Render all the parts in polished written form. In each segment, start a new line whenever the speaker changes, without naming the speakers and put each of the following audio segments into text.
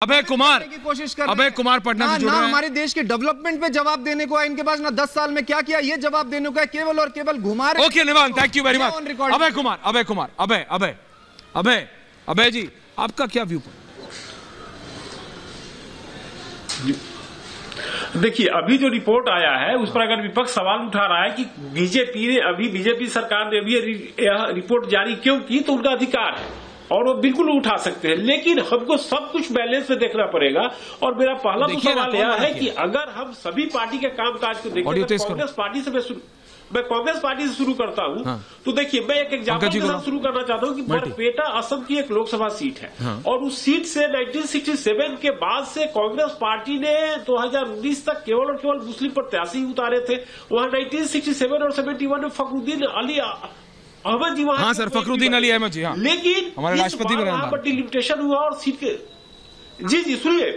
अभय कुमार
की कोशिश कर
अभय कुमार पटना से जुड़ रहे हैं।
हमारे देश के डेवलपमेंट पे जवाब देने को है इनके पास, ना 10 साल में क्या किया ये जवाब देने को है, केवल और केवल घुमा रहे।
Okay Nivan, thank you very much. Abhay Kumar Abhay ji, आपका क्या व्यू पॉइंट?
देखिए, अभी जो रिपोर्ट आया है उस पर अगर विपक्ष सवाल उठा रहा है कि बीजेपी सरकार ने अभी यह रिपोर्ट जारी क्यों की, तो उनका अधिकार है और वो बिल्कुल उठा सकते हैं, लेकिन हमको सब कुछ बैलेंस में देखना पड़ेगा। और मेरा पहला तो सवाल यह है कि अगर हम सभी पार्टी के कामकाज को देखें, मैं कांग्रेस पार्टी से शुरू करता हूं। हाँ। तो देखिए, मैं एक एग्जांपल के साथ शुरू करना चाहता हूं कि बरपेटा असम की एक लोकसभा सीट है। हाँ। और उस सीट से 1967 के बाद से कांग्रेस पार्टी ने 2019 तक केवल और केवल मुस्लिम प्रत्याशी उतारे थे। वहां 1967 और 71 में फखरुद्दीन अली अहमद जी वहां,
हाँ सर, फखरुद्दीन अली अहमद जी, हाँ,
लेकिन
हमारे राष्ट्रपति
वहां पर डिलिमिटेशन हुआ और सीट के जी सुनिए,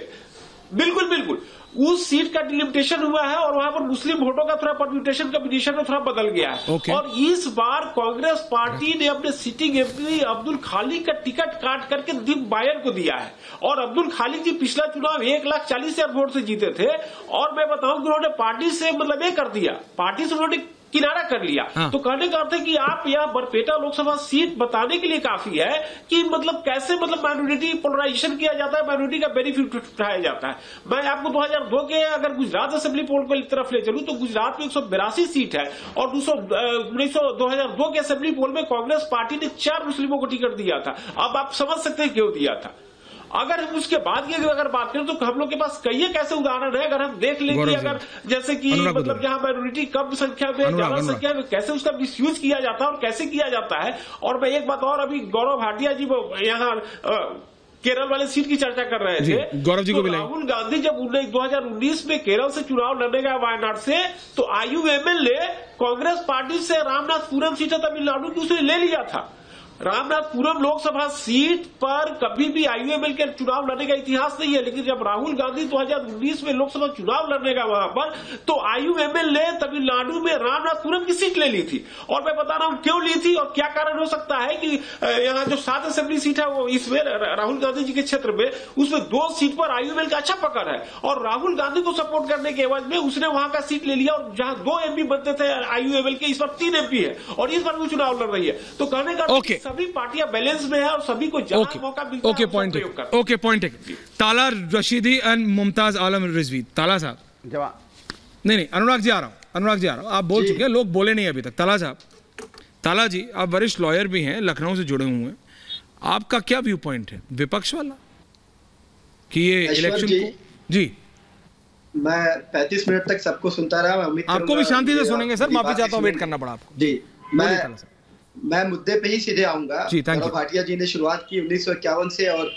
बिल्कुल उस सीट का डिलिमिटेशन हुआ है और वहां पर मुस्लिम वोटों का थोड़ा परम्यूटेशन कॉम्बिनेशन में थोड़ा बदल गया है। और इस बार कांग्रेस पार्टी ने अपने सिटिंग एमपी अब्दुल खालिक का टिकट काट करके दीप बायर को दिया है। और अब्दुल खालिक जी पिछला चुनाव 1,40,000 वोट से जीते थे और मैं बताऊं कि उन्होंने पार्टी से मतलब ये कर दिया, पार्टी से उन्होंने किनारा कर लिया। हाँ। तो कहने का अर्थ है कि आप यह बरपेटा लोकसभा सीट बताने के लिए काफी है कि मतलब कैसे मतलब माइनॉरिटी पोलराइजेशन किया जाता है, माइनॉरिटी का बेनिफिट उठाया जाता है। मैं आपको 2002 के अगर गुजरात असेंबली पोल की तरफ ले चलूं तो गुजरात में 182 सीट है और 2002 के असेंबली पोल में कांग्रेस पार्टी ने 4 मुस्लिमों को टिकट दिया था। अब आप समझ सकते हैं क्यों दिया था। अगर हम उसके बाद की अगर बात करें तो हम लोग के पास कई कैसे उदाहरण है। अगर हम देख लें कि अगर जैसे कि मतलब जहां माइनॉरिटी कम संख्या में ज्यादा संख्या में कैसे उसका मिसयूज किया जाता है और कैसे किया जाता है। और मैं एक बात और, अभी गौरव भाटिया जी यहाँ केरल वाले सीट की चर्चा कर रहे थे,
गौरव जी को भी
राहुल गांधी जब 2019 में केरल से चुनाव लड़ने गया वायनाड से, तो IUML ने कांग्रेस पार्टी से रामनाथपुरम सीट है तमिलनाडु की, उसने ले लिया था। रामनाथपुरम लोकसभा सीट पर कभी भी IUML के चुनाव लड़ने का इतिहास नहीं है, लेकिन जब राहुल गांधी 2019 में लोकसभा चुनाव लड़ने का वहां पर, तो IUML ने तमिलनाडु में रामनाथपुरम की सीट ले ली थी। और मैं बता रहा हूं क्यों ली थी और क्या कारण हो सकता है कि यहाँ जो 7 असेंबली सीट है वो इसमें राहुल गांधी जी के क्षेत्र में, उसमें 2 सीट पर IUML का अच्छा पकड़ है और राहुल गांधी को सपोर्ट करने के एवज में उसने वहां का सीट ले लिया। और जहां 2 MP बनते थे IUML के, इस बार 3 MP है और इस बार भी चुनाव लड़ रही है। तो कहने का सभी पार्टियां बैलेंस में है और सभी को जहां मौका मिलता है
पॉइंट है। ताला रशीदी एंड मुमताज आलम रिजवी। ताला साहब
जवाब
नहीं, अनुराग जी आ रहा हूं, आप बोल चुके हैं, लोग बोले नहीं अभी तक। ताला जी, आप वरिष्ठ लॉयर भी हैं, लखनऊ से जुड़े हुए हैं, आपका क्या व्यू पॉइंट है विपक्ष वाला कि ये इलेक्शन को? जी,
मैं 35 मिनट तक सबको सुनता रहा।
आपको भी शांति से सुनेंगे सर, माफी चाहता हूं, वेट करना पड़ा आपको।
जी, मैं मुद्दे पे ही सीधे आऊंगा। गौरव भाटिया जी ने शुरुआत की 1951 से और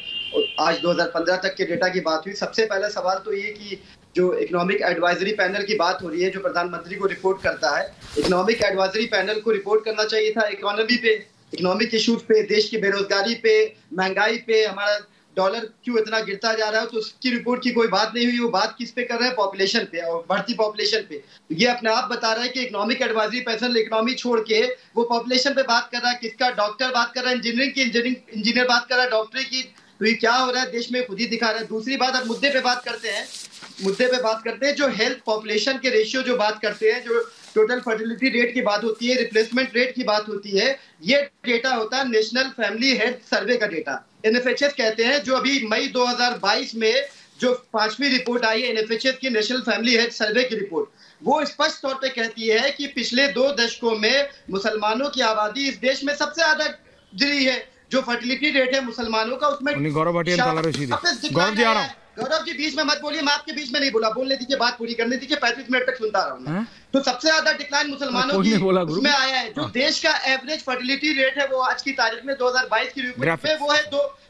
आज 2015 तक के डेटा की बात हुई। सबसे पहला सवाल तो ये कि जो इकोनॉमिक एडवाइजरी पैनल की बात हो रही है, जो प्रधानमंत्री को रिपोर्ट करता है, इकोनॉमिक एडवाइजरी पैनल को रिपोर्ट करना चाहिए था इकोनॉमी पे, इकोनॉमिक इशूज पे, देश की बेरोजगारी पे, महंगाई पे, हमारा डॉलर क्यों इतना गिरता जा रहा है, तो उसकी रिपोर्ट की कोई बात नहीं हुई। वो बात किस पे कर रहे हैं? पॉपुलेशन पे और बढ़ती पॉपुलेशन पे। ये अपने आप बता रहा है कि इकोनॉमिक एडवाइजरी पैनल इकोनॉमी छोड़ के वो पॉपुलेशन पे बात कर रहा है। किसका? डॉक्टर बात कर रहा है, इंजीनियर बात कर रहा है, डॉक्टरी की। तो ये क्या हो रहा है देश में, खुद ही दिखा रहा है। दूसरी बात, अब मुद्दे पे बात करते हैं जो हेल्थ पॉपुलेशन के रेशियो जो बात करते हैं, जो टोटल फर्टिलिटी रेट की बात होती है, रिप्लेसमेंट रेट की बात होती है, ये डेटा होता है नेशनल फैमिली हेल्थ सर्वे का डेटा, NFHS कहते हैं। जो अभी मई 2022 में जो 5वीं रिपोर्ट आई है NFHS की, नेशनल फैमिली हेल्थ सर्वे की रिपोर्ट, वो स्पष्ट तौर पे कहती है कि पिछले 2 दशकों में मुसलमानों की आबादी इस देश में सबसे ज्यादा गिरी है। जो फर्टिलिटी रेट है मुसलमानों का, उसमें
गौरव जी आ रहा हूं।
गौरव जी बीच में मत बोलिए, मैं आपके बीच में नहीं बोला, बोलने दीजिए, बात पूरी करने दीजिए। 35 मिनट तक सुनता रहा हूं। तो सबसे ज्यादा डिक्लाइन मुसलमानों की उसमें आया है। जो देश का एवरेज फर्टिलिटी रेट है वो आज की तारीख में 2022 की रिपोर्ट में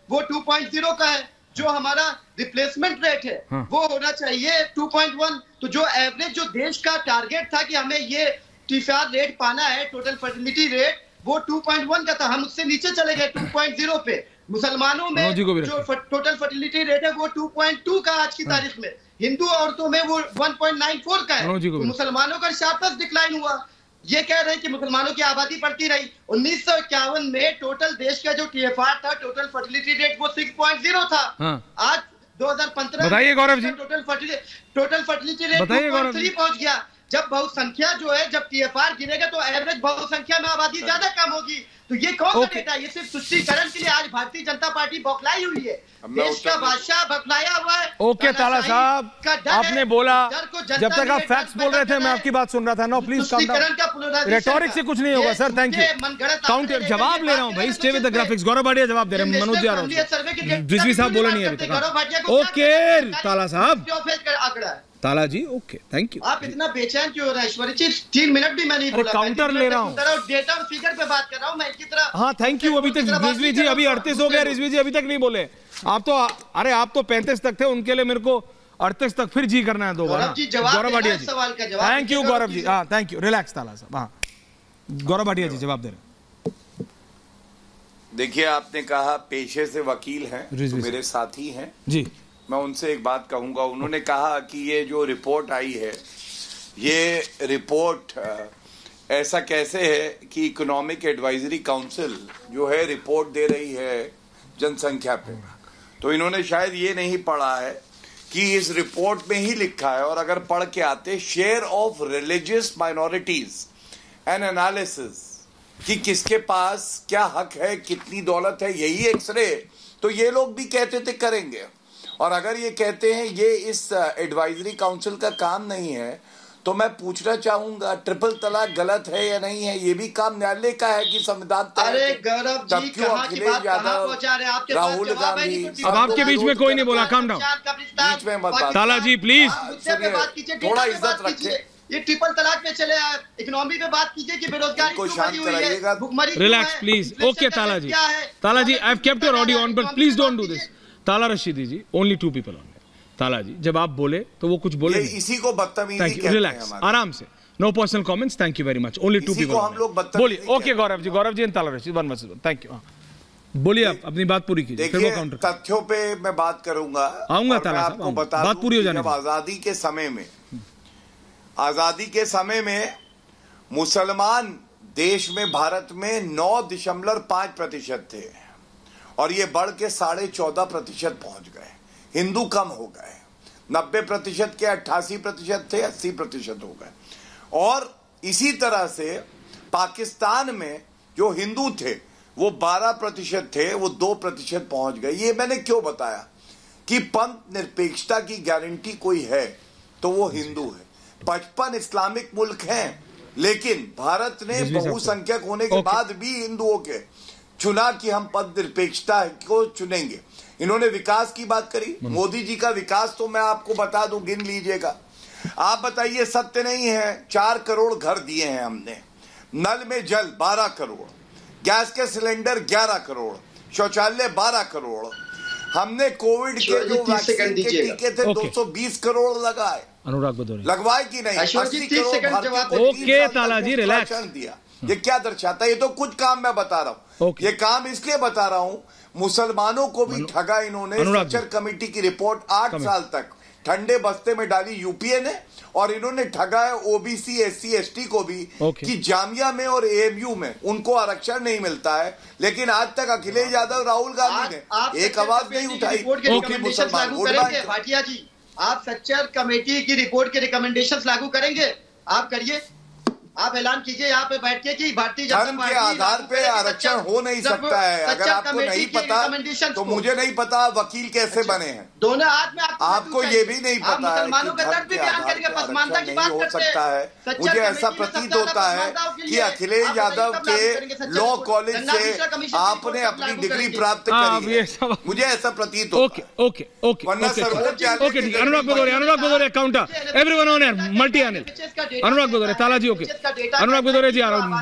वो 2.0 का है। जो हमारा रिप्लेसमेंट रेट है वो होना चाहिए 2.1। तो जो एवरेज, जो देश का टारगेट था कि हमें ये TFR रेट पाना है, टोटल फर्टिलिटी रेट, वो 2.1 का था। हम उससे नीचे चले गए 2.0 पे। मुसलमानों में जो टोटल फर्टिलिटी रेट है वो 2.2 का आज की तारीख में। हिंदू औरतों में वो 1.94 का है। तो मुसलमानों का शार्पस्ट डिक्लाइन हुआ। ये कह रहे हैं कि मुसलमानों की आबादी बढ़ती रही। 1951 में टोटल देश का जो TFR था, टोटल फर्टिलिटी रेट, वो 6.0 था। आज 2015
बताइए Gaurav ji,
total fertility rate 2.3 पहुंच गया। जब बहुसंख्या जो है, जब टीएफआर गिरेगा तो एवरेज बहुसंख्या में आबादी ज्यादा कम होगी। तो ये कौन सा डेटा? ये सिर्फ तुष्टीकरण के लिए आज भारतीय जनता पार्टी बौखलाई हुई है। देश का बादशाह बौखलाया हुआ है।
ओके ताला साहब, आपने बोला, जब तक आप फैक्ट्स बोल रहे थे मैं आपकी बात सुन रहा था। No please calm down, rhetoric से कुछ नहीं होगा सर। Thank you. काउंटर जवाब ले रहा हूं भाई, stay with the graphics. Gaurav Bhatia जवाब दे रहे हैं, मनोज जी आ रहा हूं। रिजवी साहब बोले नहीं अभी तक। ओके ताला साहब, ताला जी ओके, थैंक यू।
आप इतना बेचैन क्यों हो रहे हैं ऐश्वर्या जी? 3 मिनट भी मैं नहीं बोला,
काउंटर ले रहा हूँ,
डेटा और फिगर पे बात कर रहा हूँ मैं इनकी तरह।
हाँ थैंक यू। अभी तक रिजवी जी अभी 38 हो गया, रिजवी जी अभी तक नहीं बोले। आप तो, अरे आप तो 35 तक थे, उनके लिए मेरे को 38 तक फिर जी करना है दोबारा। गौरव भाटिया जी, थैंक यू गौरव जी। हाँ थैंक यू, रिलैक्स ताला साहब। हाँ गौरव भाटिया जी जवाब दे रहे।
देखिए, आपने कहा पेशे से वकील हैं, तो मेरे साथी हैं
जी।
मैं उनसे एक बात कहूंगा। उन्होंने कहा कि ये जो रिपोर्ट आई है, ये रिपोर्ट ऐसा कैसे है कि इकोनॉमिक एडवाइजरी काउंसिल जो है रिपोर्ट दे रही है जनसंख्या पे। तो इन्होंने शायद ये नहीं पढ़ा है कि इस रिपोर्ट में ही लिखा है, और अगर पढ़ के आते share of religious minorities and analysis कि किसके पास क्या हक है, कितनी दौलत है, यही एक्सरे तो ये लोग भी कहते थे करेंगे। और अगर ये कहते हैं ये इस एडवाइजरी काउंसिल का काम नहीं है, तो मैं पूछना चाहूंगा ट्रिपल तलाक गलत है या नहीं है? ये भी काम न्यायालय का है कि संविधान?
अरे गौरव जी,
अखिलेश यादव, राहुल गांधी,
अब आपके बीच में कोई नहीं बोला, काम डाउन,
बीच में मत।
ताला जी प्लीज
थोड़ा इज्जत रखिए।
ये ट्रिपल तलाक पे चले, इकोनॉमी पे बात कीजिए कि बेरोजगारी
को शांत कराइएगा,
भुखमरी।
Relax please. Okay Tala ji, Tala ji I have kept your audio on, but please don't do this. Tala Rashidi ji, only 2 people on. Tala ji जब आप बोले तो वो कुछ बोले,
इसी को बदतमीजी कहते हैं।
रिलैक्स, आराम से, no personal comments, thank you very much. Only 2 people
हम लोग
बोलिए। ओके गौरव जी, गौरव जी एंड ताला रशीद, 1 वर्सेस 1, थैंक यू। बोलिए आप अपनी बात पूरी कीजिए, फिर वो काउंटर।
तथ्यों पे मैं बात करूंगा,
आऊंगा ताला साहब,
आपको बता
बात पूरी हो जाने।
आजादी के समय में मुसलमान देश में, भारत में 9.5% थे, और ये बढ़ के 14.5% पहुंच गए। हिंदू कम हो गए, 90% के 88% थे, 80% हो गए। और इसी तरह से पाकिस्तान में जो हिंदू थे वो 12% थे, वो 2% पहुंच गए। ये मैंने क्यों बताया कि पंथ निरपेक्षता की गारंटी कोई है तो वो हिंदू है। 55 इस्लामिक मुल्क हैं, लेकिन भारत ने बहुसंख्यक होने के बाद भी हिंदुओं के चुना कि हम पंथ निरपेक्षता को चुनेंगे। इन्होंने विकास की बात करी, मोदी जी का विकास तो मैं आपको बता दूं, गिन लीजिएगा। आप बताइए सत्य नहीं है? 4 करोड़ घर दिए हैं हमने, नल में जल 12 करोड़, गैस के सिलेंडर 11 करोड़, शौचालय 12 करोड़, हमने कोविड के जो वैक्सीन के टीके थे 220 करोड़ लगाए।
अनुराग भदौरिया
लगवाए कि नहीं? 80 करोड़।
ओके ताला जी रिलैक्स।
दिया, ये क्या दर्शाता है? ये तो कुछ काम मैं बता रहा हूँ। ये काम इसलिए बता रहा हूँ, मुसलमानों को भी ठगा इन्होंने। सच्चर कमेटी की रिपोर्ट 8 साल तक ठंडे बस्ते में डाली यूपीए ने, और इन्होंने ठगा है ओबीसी, एससी, एसटी को भी कि जामिया में और एएमयू में उनको आरक्षण नहीं मिलता है। लेकिन आज तक अखिलेश यादव, राहुल गांधी ने एक आवाज नहीं उठाई।
भाटिया जी, आप सच्चर कमेटी की रिपोर्ट के रिकमेंडेशंस लागू करेंगे? आप करिए, आप ऐलान कीजिए यहाँ पे बैठ के कि भारतीय जनता
पार्टी के आधार पे आरक्षण हो नहीं सकता है। अगर आपको नहीं पता तो मुझे नहीं पता वकील कैसे बने हैं।
दोनों हाथ में
आपको ये भी नहीं पता है
मुसलमानों का दर्द भी बयान करके पसमानता की बात
हो सकता है। मुझे ऐसा प्रतीत होता है कि अखिलेश यादव के लॉ कॉलेज से आपने अपनी डिग्री प्राप्त करी है, मुझे ऐसा प्रतीत होता है।
ओके ओके ओके ठीक है। Anurag Bhadauria counter, everyone on air, multi Anil, Anurag Bhadauria, Tala ji okay, अनुराग भदौरिया जी आ रहा हूँ।